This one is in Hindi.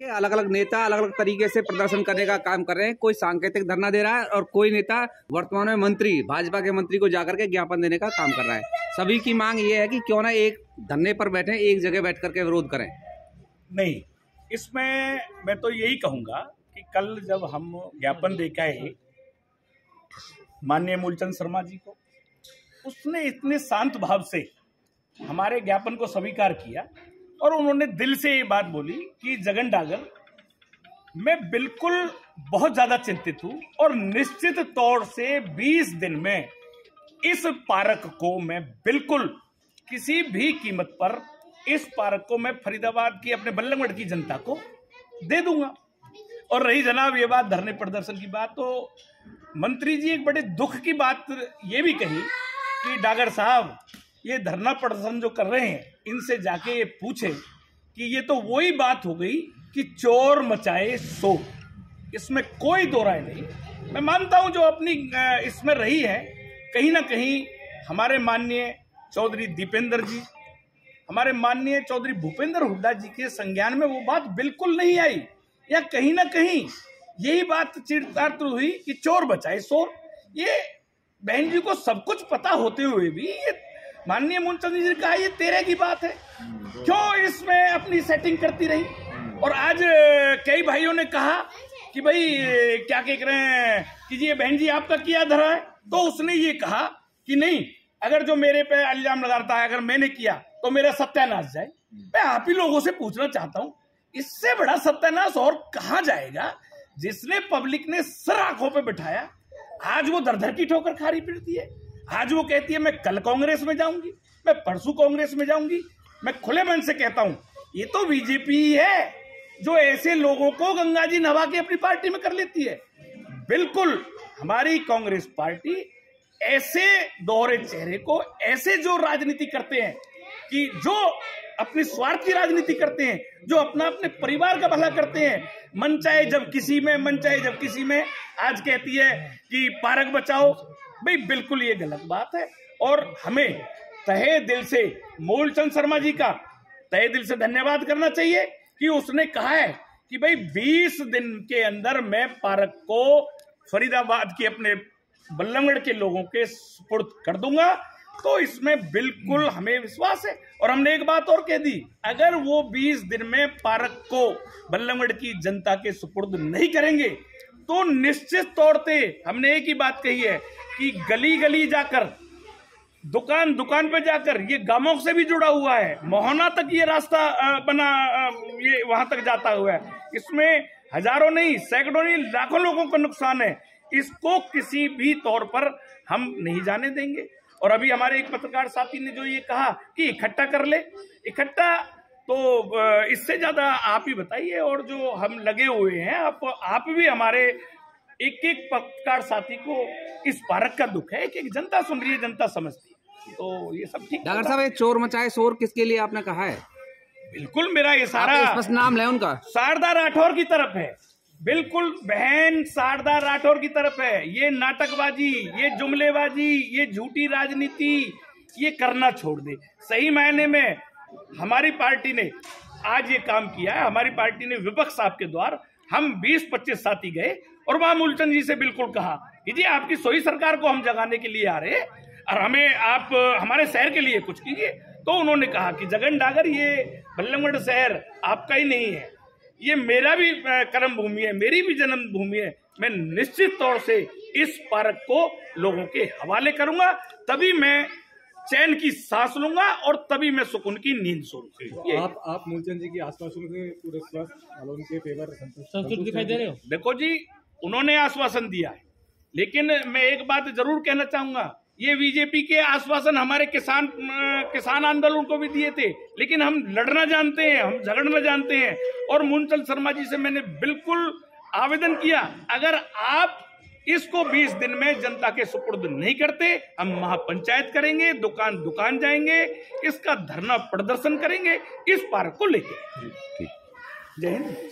अलग अलग नेता अलग अलग तरीके से प्रदर्शन करने का काम कर रहे हैं। कोई सांकेतिक धरना दे रहा है और कोई नेता वर्तमान में मंत्री भाजपा के मंत्री को जाकर के ज्ञापन देने का काम कर रहा है। सभी की मांग ये है कि क्यों ना एक धरने पर बैठे, एक जगह बैठ करके विरोध करें। नहीं, इसमें मैं तो यही कहूंगा कि कल जब हम ज्ञापन देकर आए माननीय मूलचंद शर्मा जी को, उसने इतने शांत भाव से हमारे ज्ञापन को स्वीकार किया और उन्होंने दिल से ये बात बोली कि जगन डागर, मैं बिल्कुल बहुत ज्यादा चिंतित हूं और निश्चित तौर से 20 दिन में इस पार्क को मैं बिल्कुल किसी भी कीमत पर इस पार्क को मैं फरीदाबाद की अपने बल्लभगढ़ की जनता को दे दूंगा। और रही जनाब ये बात धरने प्रदर्शन की बात, तो मंत्री जी एक बड़े दुख की बात ये भी कही कि डागर साहब, ये धरना प्रदर्शन जो कर रहे हैं इनसे जाके ये पूछे कि ये तो वही बात हो गई कि चोर मचाए शोर। इसमें कोई दो राय नहीं। मैं मानता हूं जो अपनी इसमें रही है, कहीं ना कहीं हमारे माननीय चौधरी दीपेंद्र जी, हमारे माननीय चौधरी भूपेंद्र हुड्डा जी के संज्ञान में वो बात बिल्कुल नहीं आई, या कहीं ना कहीं यही बात चिड़ताड़ हुई कि चोर बचाए शोर। ये बहन जी को सब कुछ पता होते हुए भी ये माननीय मूलचंद जी ने कहा ये तेरे की बात है, क्यों इसमें अपनी सेटिंग करती रही। और आज कई भाइयों ने कहा कि भाई क्या कह रहे हैं कि जी ये बहन जी आपका किया धरा है, तो उसने ये कहा कि नहीं, अगर जो मेरे पे इल्जाम लगाता है अगर मैंने किया तो मेरा सत्यानाश जाए। मैं आप ही लोगों से पूछना चाहता हूं, इससे बड़ा सत्यानाश और कहां जाएगा। जिसने पब्लिक ने सर आंखों पे बिठाया, आज वो दर दर की ठोकर खा रही फिरती है। आज वो कहती है मैं कल कांग्रेस में जाऊंगी, मैं परसों कांग्रेस में जाऊंगी। मैं खुले मन से कहता हूं, ये तो बीजेपी ही है जो ऐसे लोगों को गंगा जी नहा के अपनी पार्टी में कर लेती है। बिल्कुल हमारी कांग्रेस पार्टी ऐसे दोहरे चेहरे को, ऐसे जो राजनीति करते हैं कि जो अपनी स्वार्थ की राजनीति करते हैं, जो अपने परिवार का भला करते हैं, मन चाहे जब किसी में, मन चाहे जब किसी में, आज कहती है कि पार्क बचाओ। भाई बिल्कुल ये गलत बात है। और हमें तहे दिल से मूलचंद शर्मा जी का तहे दिल से धन्यवाद करना चाहिए कि उसने कहा है कि भाई 20 दिन के अंदर मैं पार्क को फरीदाबाद के अपने बल्लभगढ़ के लोगों के सुपुर्द कर दूंगा। तो इसमें बिल्कुल हमें विश्वास है। और हमने एक बात और कह दी, अगर वो 20 दिन में पार्क को बल्लभगढ़ की जनता के सुपुर्द नहीं करेंगे तो निश्चित तौर पे हमने एक ही बात कही है कि गली गली जाकर, दुकान दुकान पे जाकर, ये गांवों से भी जुड़ा हुआ है, मोहना तक ये रास्ता बना, ये वहां तक जाता हुआ है। इसमें हजारों नहीं, सैकड़ों नहीं, लाखों लोगों का नुकसान है। इसको किसी भी तौर पर हम नहीं जाने देंगे। और अभी हमारे एक पत्रकार साथी ने जो ये कहा कि इकट्ठा कर ले, इकट्ठा तो इससे ज्यादा आप ही बताइए। और जो हम लगे हुए हैं, आप भी हमारे एक एक पत्रकार साथी को इस पार्क का दुख है कि जनता सुन रही है, जनता समझती है, तो ये सब ठीक। डॉक्टर साहब, ये चोर मचाए शोर किसके लिए आपने कहा है? बिल्कुल मेरा ये सारा बस नाम ले उनका, शारदा राठौर की तरफ है। बिल्कुल बहन शारदा राठौर की तरफ है। ये नाटकबाजी, ये जुमलेबाजी, ये झूठी राजनीति ये करना छोड़ दे। सही मायने में हमारी पार्टी ने आज ये काम किया है। हमारी पार्टी ने विपक्ष साहब के द्वार हम 20-25 साथी गए और वहां मूलचंद जी से बिल्कुल कहा कि जी आपकी सोई सरकार को हम जगाने के लिए आ रहे हैं और हमें आप हमारे शहर के लिए कुछ कीजिए। तो उन्होंने कहा कि जगन डागर, ये बल्लभगढ़ शहर आपका ही नहीं है, ये मेरा भी कर्म भूमि है, मेरी भी जन्म भूमि है। मैं निश्चित तौर से इस पार्क को लोगों के हवाले करूंगा, तभी मैं चैन की सांस लूंगा और तभी मैं सुकून की नींद सोऊंगा। आप मूलचंद जी की आश्वासन से पूरे स्वास्थ्य के फेवर संतुष्ट दिखाई दे रहे हो? देखो जी, उन्होंने आश्वासन दिया है, लेकिन मैं एक बात जरूर कहना चाहूंगा, ये बीजेपी के आश्वासन हमारे किसान आंदोलन को भी दिए थे, लेकिन हम लड़ना जानते हैं, हम झगड़ना जानते हैं। और मूलचंद शर्मा जी से मैंने बिल्कुल आवेदन किया, अगर आप इसको 20 दिन में जनता के सुपुर्द नहीं करते, हम महापंचायत करेंगे, दुकान दुकान जाएंगे, इसका धरना प्रदर्शन करेंगे इस पार्क को लेकर। जय हिंद।